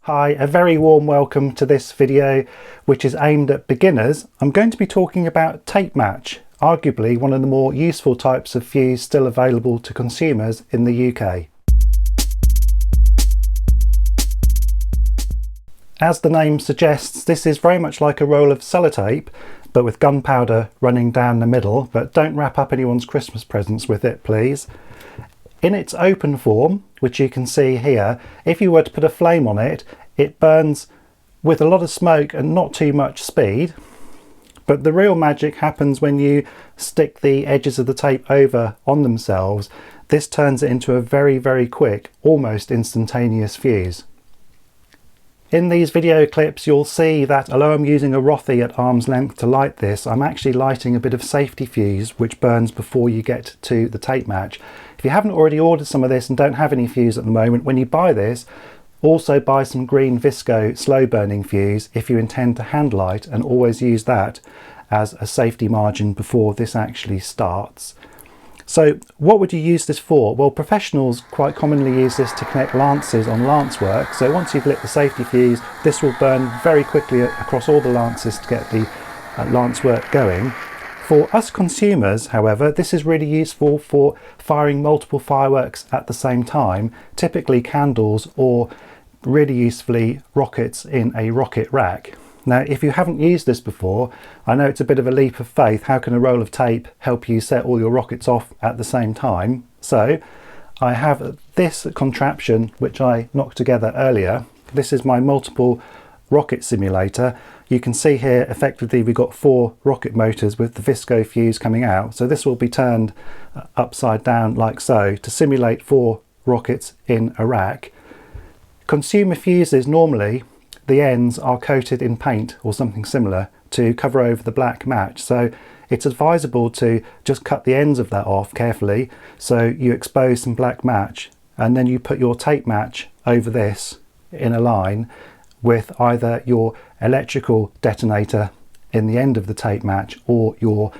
Hi, a very warm welcome to this video which is aimed at beginners. I'm going to be talking about Tapematch, arguably one of the more useful types of fuse still available to consumers in the UK. As the name suggests, this is very much like a roll of sellotape, but with gunpowder running down the middle, but don't wrap up anyone's Christmas presents with it, please. In its open form, which you can see here, if you were to put a flame on it, it burns with a lot of smoke and not too much speed. But the real magic happens when you stick the edges of the tape over on themselves. This turns it into a very, very quick, almost instantaneous fuse. In these video clips you'll see that although I'm using a Rothy at arm's length to light this, I'm actually lighting a bit of safety fuse which burns before you get to the Tapematch. If you haven't already ordered some of this and don't have any fuse at the moment, when you buy this, also buy some green Visco slow burning fuse if you intend to hand light, and always use that as a safety margin before this actually starts. So what would you use this for? Well, professionals quite commonly use this to connect lances on lance work. So once you've lit the safety fuse, this will burn very quickly across all the lances to get the lance work going. For us consumers, however, this is really useful for firing multiple fireworks at the same time, typically candles, or really usefully rockets in a rocket rack. Now, if you haven't used this before, I know it's a bit of a leap of faith. How can a roll of tape help you set all your rockets off at the same time? So I have this contraption which I knocked together earlier. This is my multiple rocket simulator. You can see here effectively we've got 4 rocket motors with the Visco fuse coming out. So this will be turned upside down like so to simulate 4 rockets in a rack. Consumer fuses, normally the ends are coated in paint or something similar to cover over the black match, so it's advisable to just cut the ends of that off carefully so you expose some black match, and then you put your Tapematch over this in a line with either your electrical detonator in the end of the Tapematch or your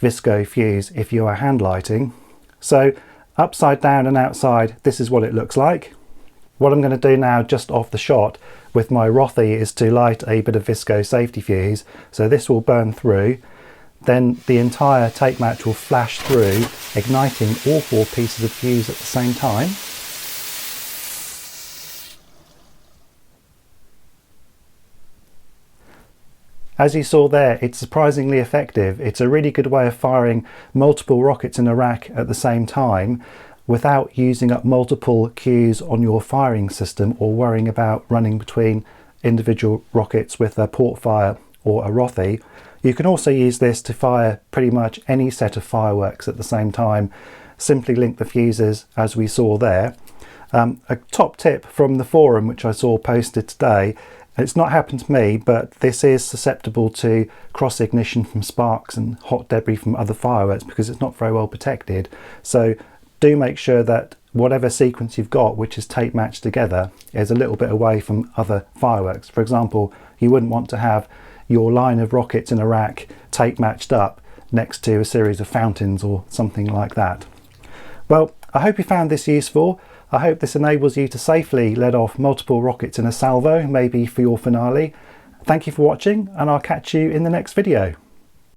Visco fuse if you are hand lighting. So upside down and outside, this is what it looks like. What I'm going to do now, just off the shot with my Rothy, is to light a bit of Visco safety fuse. So this will burn through, then the entire Tapematch will flash through, igniting all 4 pieces of fuse at the same time. As you saw there, it's surprisingly effective. It's a really good way of firing multiple rockets in a rack at the same time without using up multiple cues on your firing system or worrying about running between individual rockets with a port fire or a Rothy. You can also use this to fire pretty much any set of fireworks at the same time. Simply link the fuses as we saw there. A top tip from the forum which I saw posted today, it's not happened to me, but this is susceptible to cross ignition from sparks and hot debris from other fireworks because it's not very well protected. So do make sure that whatever sequence you've got which is tape matched together is a little bit away from other fireworks. For example, you wouldn't want to have your line of rockets in a rack tape matched up next to a series of fountains or something like that. Well, I hope you found this useful. I hope this enables you to safely let off multiple rockets in a salvo, maybe for your finale. Thank you for watching, and I'll catch you in the next video.